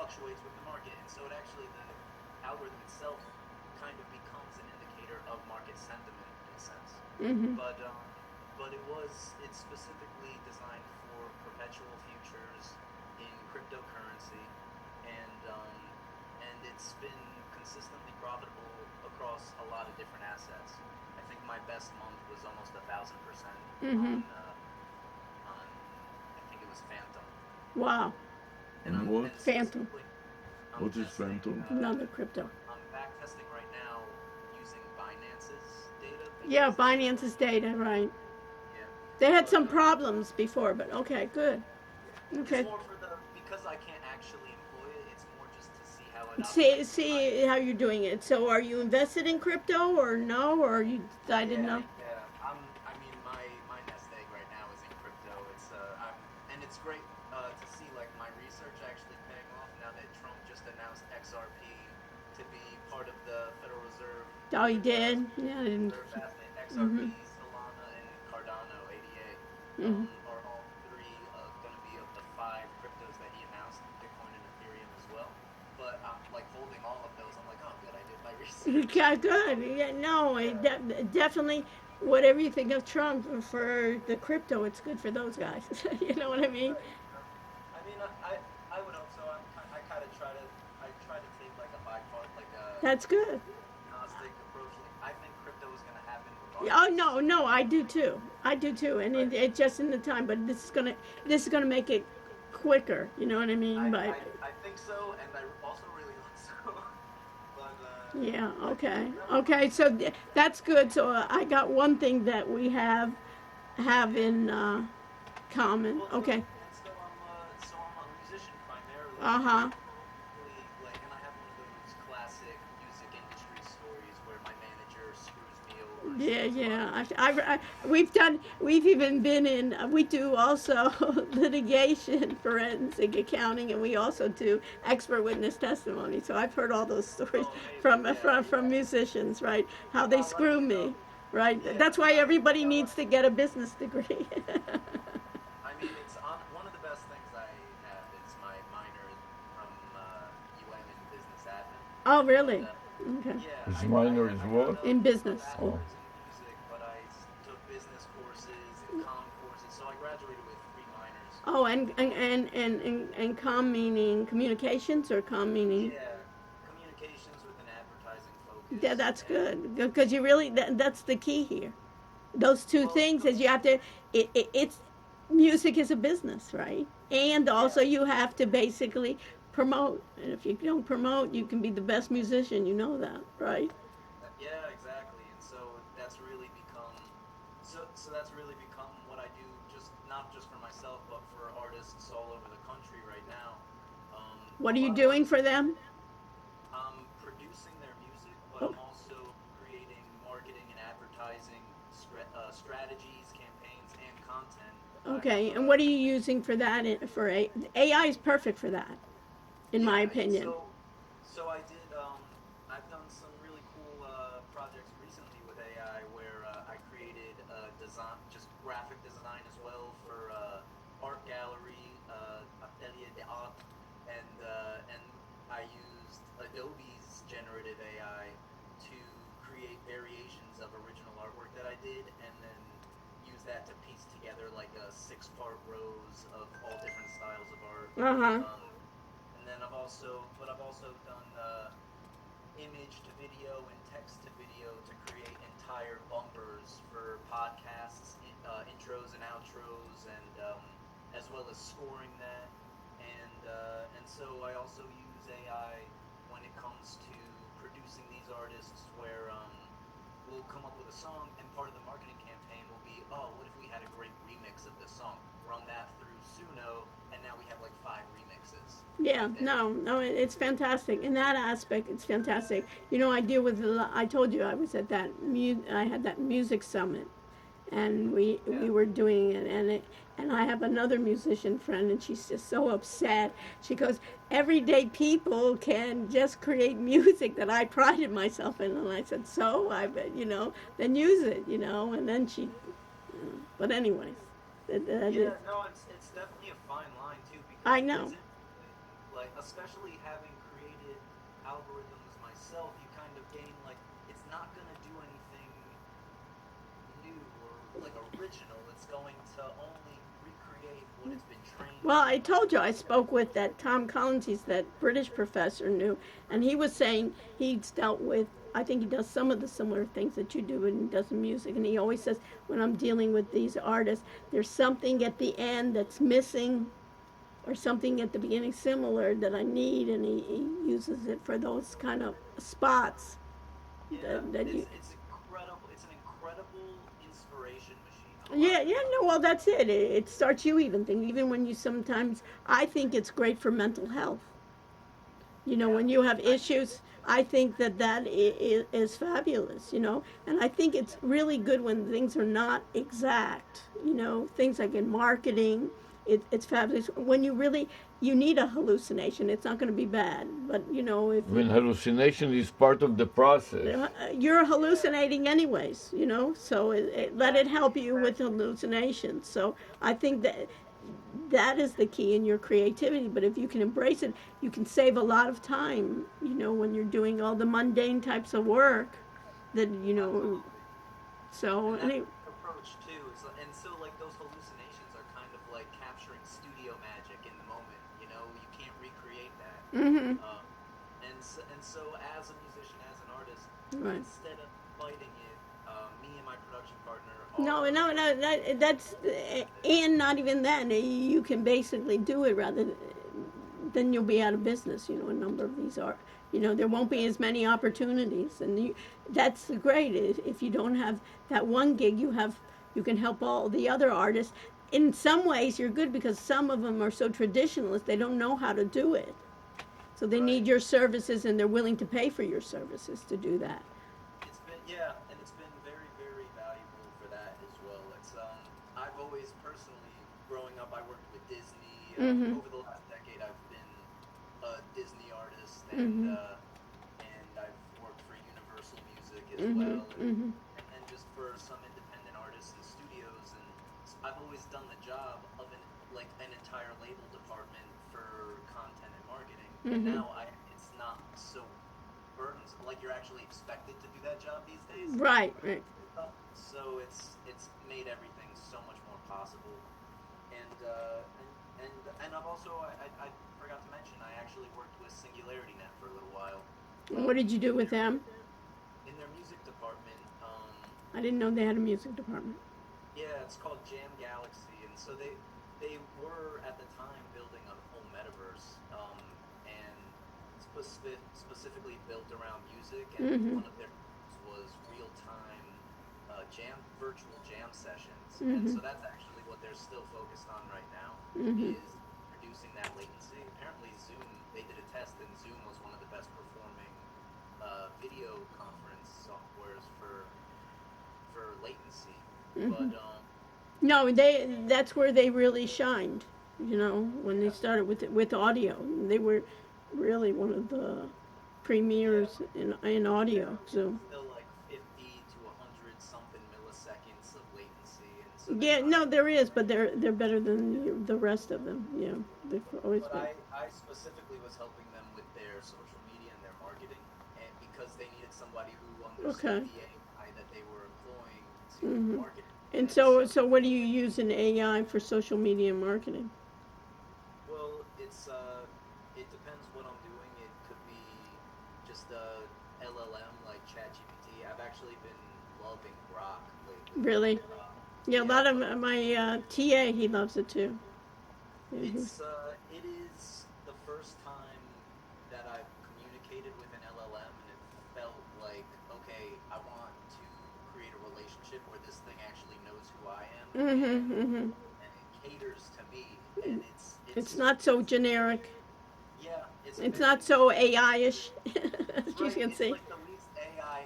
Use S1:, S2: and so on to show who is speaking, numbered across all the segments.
S1: fluctuates with the market, and so it actually the algorithm itself kind of becomes an indicator of market sentiment in a sense.
S2: Mm-hmm.
S1: But it's specifically designed for perpetual futures in cryptocurrency, and it's been consistently profitable across a lot of different assets. I think my best month was almost 1,000%
S2: Mm-hmm.
S1: on I think it was Phantom.
S2: Wow.
S3: And what?
S2: Phantom.
S1: I'm
S3: What is
S1: testing,
S3: Phantom?
S2: Another crypto.
S1: I'm back testing right now using Binance's data.
S2: Yeah, Binance's data, right.
S1: Yeah.
S2: They had
S1: But
S2: some problems before, but okay, good.
S1: it's
S2: Okay.
S1: more for because I can't actually employ it. It's more just to see how it
S2: See,
S1: operates.
S2: see how you're doing it. So, are you invested in crypto or no, or you decided
S1: Yeah,
S2: no?
S1: yeah. I mean, my nest egg right now is in crypto. And it's great to see like my research actually paying off now that Trump just announced XRP to be part of the Federal Reserve.
S2: Oh, you did? Yeah, I didn't.
S1: Reserve asset. XRP,
S2: Mm-hmm.
S1: Solana, and Cardano 88
S2: Mm-hmm.
S1: are all three going to be of the five cryptos that he announced. Bitcoin and Ethereum as well. But I'm like holding all of those. I'm like, oh, good, I did my research.
S2: Yeah, good. Yeah, no, definitely. Whatever you think of Trump for the crypto, it's good for those guys. You know what I mean?
S1: Right. I mean, I would hope so. I kind of try to take like a like a
S2: That's good.
S1: agnostic approach. Like I think crypto is going to happen
S2: Oh
S1: regardless.
S2: no, no, I do too. I do too, and
S1: But
S2: it just in the time. But this is gonna make it quicker. You know what I mean? But
S1: I think so, and I also really hope so. But
S2: yeah,
S1: but
S2: okay,
S1: no.
S2: okay. So that's good. So I got one thing that we have in common.
S1: Well,
S2: Okay.
S1: so I'm a musician primarily,
S2: Uh huh.
S1: usually like, and I have one of those classic music industry stories where my manager screws me over and
S2: Yeah,
S1: steals money.
S2: yeah. We've even been in, we do also litigation, forensic accounting, and we also do expert witness testimony. So I've heard all those stories
S1: Oh, amazing!
S2: from musicians, right? How they
S1: Let
S2: screw
S1: me
S2: me,
S1: know.
S2: right?
S1: Yeah,
S2: That's why everybody needs to get a business degree.
S1: I mean, it's on one of the best things I have is my minor from in business admin.
S2: Oh,
S1: But
S2: really? Okay.
S1: yeah,
S3: His minor is
S1: I got
S3: what?
S2: In
S1: a
S2: business.
S3: Oh.
S1: bachelor's in music, but took business courses and comm courses, so I graduated with three minors.
S2: Oh, and com meaning communications or com meaning.
S1: Yeah, communications with an advertising
S2: Yeah,
S1: focus,
S2: that's
S1: and
S2: good because you really that's the key here. Those two
S1: well,
S2: things is you have to. It's music is a business, right? And also
S1: yeah,
S2: you have to basically promote. And if you don't promote, you can be the best musician. You know that, right?
S1: yeah, exactly. And so that's really become so that's really become what I do, just not just for myself, but for artists all over the country right now.
S2: What
S1: A
S2: are you
S1: lot of
S2: doing
S1: artists.
S2: for them?
S1: I'm producing their music, but
S2: Oh,
S1: I'm also creating marketing and advertising strategies, campaigns, and content. I have,
S2: okay. And what are you using for that? For AI is perfect for that, in my
S1: yeah, and
S2: opinion.
S1: so I did. I've done some really cool projects recently with AI where I created design, just graphic design as well for art gallery, Atelier d'Art, and I used Adobe's generative AI to create variations of original artwork that I did, and then use that to piece together like a six-part rows of all different styles of art.
S2: Uh huh.
S1: Um, and then I've also done image to video and text to video to create entire bumpers for podcasts, intros and outros, and as well as scoring that. And so I also use AI when it comes to producing these artists, where we'll come up with a song, and part of the marketing campaign will be, oh, what if we had a great remix of this song? Run that through Suno, and now we have like five remixes
S2: Yeah,
S1: right there.
S2: no, no, it's fantastic. In that aspect, it's fantastic. You know, I deal with. I told you I was at that. I had that music summit, and we
S1: Yeah.
S2: were doing it, and I have another musician friend, and she's just so upset. She goes, everyday people can just create music that I prided myself in, and I said, so I bet then use it, and then she. But anyways, that is.
S1: Yeah, no, it's definitely a fine line too,
S2: I
S1: because it's
S2: know.
S1: interesting. like, especially having created algorithms myself, you kind of gain, like, it's not going to do anything new or, like, original. It's going to only recreate what it's been trained
S2: Well,
S1: on.
S2: I told you I spoke with that Tom Collins. He's that British professor new, and he was saying he's dealt with. I think he does some of the similar things that you do, and he does the music. And he always says, when I'm dealing with these artists, there's something at the end that's missing, or something at the beginning similar that I need, and he uses it for those kind of spots.
S1: Yeah,
S2: That you.
S1: it's incredible. It's an incredible inspiration machine.
S2: Yeah, yeah, no, well, that's it. It starts you even thinking, even when you sometimes, I think it's great for mental health. You know,
S1: Yeah,
S2: when you have issues, I think that is fabulous, you know. And I think it's really good when things are not exact, you know, things like in marketing. It's fabulous. When you really, you need a hallucination. It's not going to be bad. But, you know, if
S3: I mean, hallucination is part of the process.
S2: you're
S1: yeah,
S2: hallucinating anyways, you know, so let it
S1: exactly,
S2: help you with
S1: exactly.
S2: hallucinations. So I think that is the key in your creativity. But if you can embrace it, you can save a lot of time, you know, when you're doing all the mundane types of work that, you know,
S1: Absolutely.
S2: so
S1: And that
S2: anyway.
S1: approach too is, and so like those hallucinations are kind of like capturing studio magic in the moment. You know, you can't recreate that.
S2: Mm-hmm.
S1: Um, and so as a musician, as an artist,
S2: Right.
S1: instead of fighting it, me and my production partner
S2: No,
S1: are
S2: no, no, that's, and not even that. You can basically do it rather then you'll be out of business. You know, a number of these are, you know, there won't be as many opportunities, and that's great. If you don't have that one gig, you can help all the other artists. In some ways, you're good because some of them are so traditionalist; they don't know how to do it, so they
S1: right.
S2: need your services, and they're willing to pay for your services to do that.
S1: It's been, yeah, and it's been very, very valuable for that as well. It's I've always personally, growing up, I worked with Disney.
S2: Mm-hmm.
S1: Over the last decade, I've been a Disney artist,
S2: Mm-hmm.
S1: and I've worked for Universal Music as
S2: Mm-hmm.
S1: well,
S2: Mm-hmm.
S1: and just for some independent artists and studios. And I've always done the job of an entire label department for content and marketing. And
S2: Mm-hmm.
S1: now it's not so burdensome. Like, you're actually expected to do that job these days.
S2: Right. Right.
S1: So it's made everything so much more possible. And I've also, I forgot to mention, I actually worked with SingularityNet for a little while.
S2: What did you do with them?
S1: In their music department.
S2: I didn't know they had a music department.
S1: Yeah, it's called Jam Galaxy, and so they were at the time building a whole metaverse, and specifically built around music. And
S2: Mm-hmm.
S1: one of their was real time virtual jam sessions, and
S2: Mm-hmm.
S1: so that's actually what they're still focused on right now,
S2: Mm-hmm.
S1: is reducing that latency. Apparently, Zoom, they did a test, and Zoom was one of the best performing video conference softwares for latency.
S2: Mm-hmm.
S1: But
S2: No, that's where they really shined. You know, when they
S1: yeah,
S2: started with audio, they were really one of the
S1: yeah,
S2: premiers in audio.
S1: yeah.
S2: So
S1: Still like 50 to 100 something milliseconds of latency, and so they're
S2: yeah,
S1: trying
S2: no,
S1: to.
S2: there is, but they're better than the rest of them. Yeah, they've always
S1: But
S2: been.
S1: I specifically was helping them with their social media and their marketing, and because they needed somebody who understood
S2: Okay.
S1: the AI that they were employing to
S2: Hmm.
S1: market it.
S2: And
S1: And so,
S2: so what do you use in AI for social media marketing?
S1: well, it depends what I'm doing. It could be just a LLM like ChatGPT. I've actually been loving Grok lately.
S2: Really? Yeah, a
S1: Yeah,
S2: lot of
S1: but
S2: my TA he loves it too. Yeah,
S1: it is the first time that I've communicated with an LLM, and it felt like, okay, I want to create a relationship where this thing actually knows who I am,
S2: mm-hmm, mm-hmm.
S1: and it caters to me, and
S2: It's not so generic.
S1: yeah, it's
S2: It's not
S1: very,
S2: so AI-ish, as you
S1: right.
S2: can
S1: It's
S2: see.
S1: like the least AI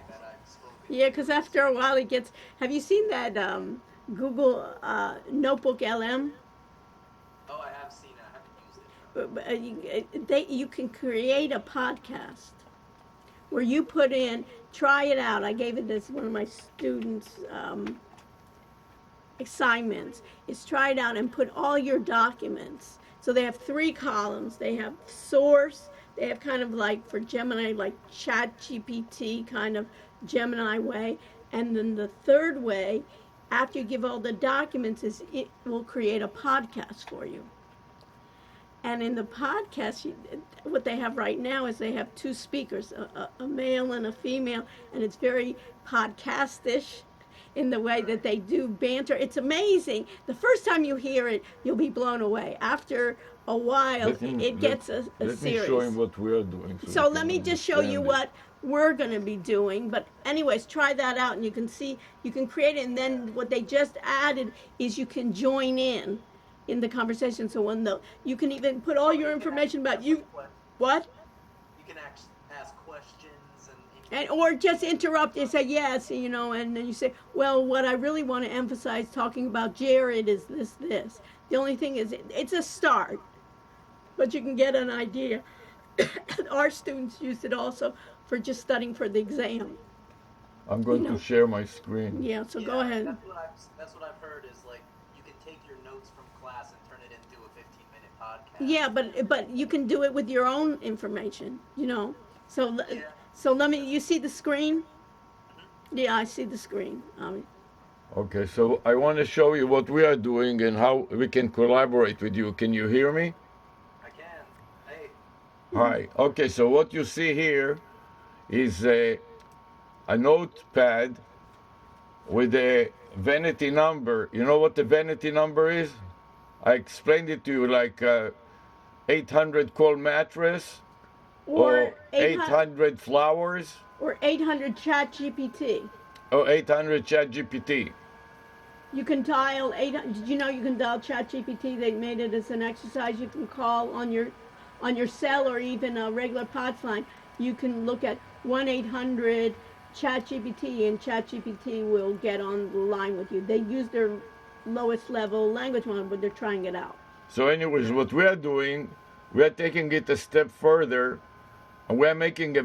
S1: that I've spoken
S2: Yeah,
S1: to.
S2: because
S1: It's
S2: after a while it gets. Have you seen that Google Notebook LM?
S1: oh, I have seen it. I haven't used it though.
S2: You can create a podcast where you put in. Try it out. I gave it as one of my students' assignments. Is try it out and put all your documents So they have 3 columns. They have source. They have kind of like for Gemini, like Chat GPT kind of Gemini way. And then the third way, after you give all the documents, is it will create a podcast for you. And in the podcast, what they have right now is they have 2 speakers, a male and a female, and it's very podcastish in the way that they do banter. It's amazing. The first time you hear it, you'll be blown away. After a while, it gets a
S3: let
S2: series.
S3: me show him what we are doing.
S2: So let me just show you
S3: understand
S2: what we're going to be doing. But anyways, try that out, and you can see, you can create it. And then what they just added is you can join in the conversation. So when you can even put all your information about you. What?
S1: You can ask questions
S2: And or just interrupt and say yes, and then you say, well, what I really want to emphasize talking about Jared is this. The only thing is, it's a start, but you can get an idea. Our students use it also for just studying for the exam.
S3: I'm going to share my screen.
S2: Yeah, so go ahead.
S1: That's what I've heard is like you can take your notes from class and turn it into a 15-minute podcast.
S2: Yeah, but you can do it with your own information, So So let me. You see the screen? Yeah, I see the screen.
S3: Okay, so I want to show you what we are doing and how we can collaborate with you. Can you hear me?
S1: I can. Hey.
S3: Hi. Okay, so what you see here is a notepad with a vanity number. You know what the vanity number is? I explained it to you, like 800 cold mattress or 800 flowers
S2: or 800 Chat GPT.
S3: or 800 Chat GPT.
S2: You can dial 800. Did you know you can dial Chat GPT? They made it as an exercise you can call on your cell or even a regular POTS line. You can look at 1-800 Chat GPT, and Chat GPT will get on the line with you. They use their lowest level language model, but they're trying it out.
S3: So anyways, what we are doing, we are taking it a step further, and we are making a